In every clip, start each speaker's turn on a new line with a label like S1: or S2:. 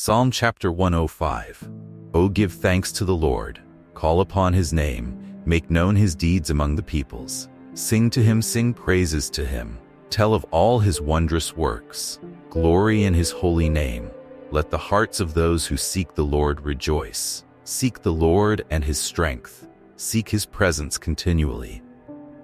S1: Psalm chapter 105. O give thanks to the Lord, call upon his name, make known his deeds among the peoples. Sing to him, sing praises to him. Tell of all his wondrous works. Glory in his holy name. Let the hearts of those who seek the Lord rejoice. Seek the Lord and his strength. Seek his presence continually.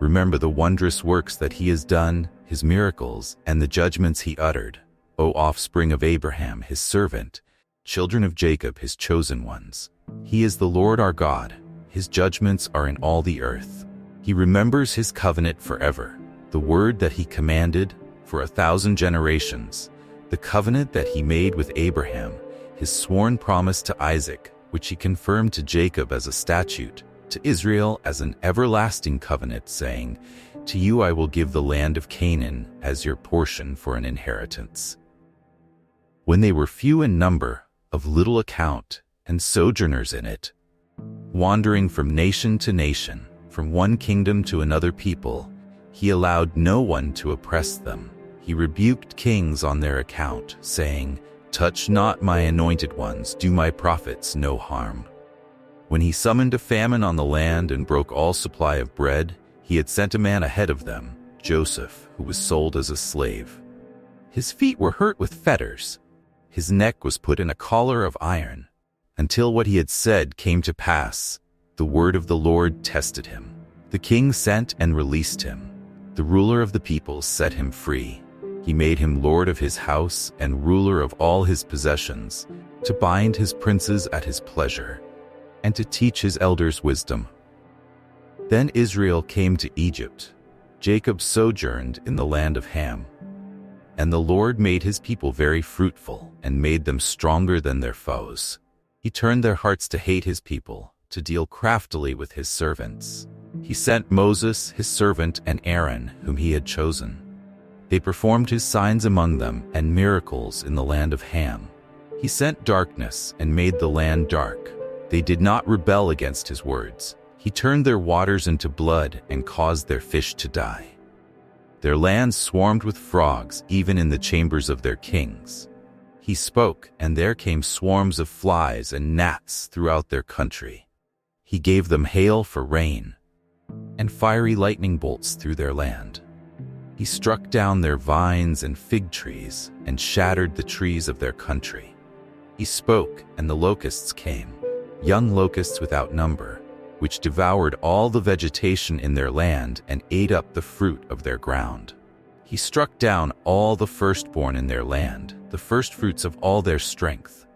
S1: Remember the wondrous works that he has done, his miracles, and the judgments he uttered. O offspring of Abraham, his servant, children of Jacob, his chosen ones. He is the Lord our God. His judgments are in all the earth. He remembers his covenant forever, the word that he commanded for 1,000 generations, the covenant that he made with Abraham, his sworn promise to Isaac, which he confirmed to Jacob as a statute, to Israel as an everlasting covenant, saying, To you I will give the land of Canaan as your portion for an inheritance. When they were few in number, of little account, and sojourners in it, wandering from nation to nation, from one kingdom to another people, he allowed no one to oppress them. He rebuked kings on their account, saying, Touch not my anointed ones, do my prophets no harm. When he summoned a famine on the land and broke all supply of bread, he had sent a man ahead of them, Joseph, who was sold as a slave. His feet were hurt with fetters. His neck was put in a collar of iron, until what he had said came to pass. The word of the Lord tested him. The king sent and released him. The ruler of the peoples set him free. He made him lord of his house and ruler of all his possessions, to bind his princes at his pleasure, and to teach his elders wisdom. Then Israel came to Egypt. Jacob sojourned in the land of Ham. And the Lord made his people very fruitful and made them stronger than their foes. He turned their hearts to hate his people, to deal craftily with his servants. He sent Moses, his servant, and Aaron, whom he had chosen. They performed his signs among them and miracles in the land of Ham. He sent darkness and made the land dark. They did not rebel against his words. He turned their waters into blood and caused their fish to die. Their land swarmed with frogs, even in the chambers of their kings. He spoke, and there came swarms of flies and gnats throughout their country. He gave them hail for rain, and fiery lightning bolts through their land. He struck down their vines and fig trees, and shattered the trees of their country. He spoke, and the locusts came, young locusts without number, which devoured all the vegetation in their land and ate up the fruit of their ground. He struck down all the firstborn in their land, the firstfruits of all their strength.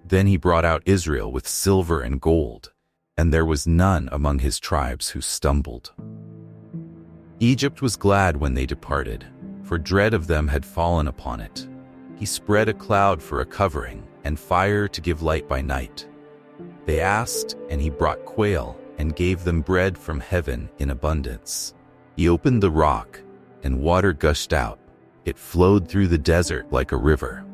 S1: Then he brought out Israel with silver and gold, and there was none among his tribes who stumbled. Egypt was glad when they departed, for dread of them had fallen upon it. He spread a cloud for a covering, and fire to give light by night. They asked, and he brought quail, and gave them bread from heaven in abundance. He opened the rock, and water gushed out. It flowed through the desert like a river.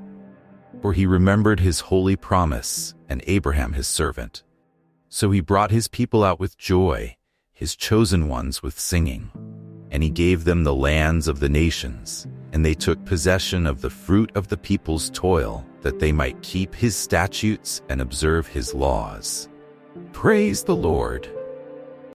S1: For he remembered his holy promise, and Abraham his servant. So he brought his people out with joy, his chosen ones with singing. And he gave them the lands of the nations, and they took possession of the fruit of the people's toil, that they might keep his statutes and observe his laws. Praise the Lord.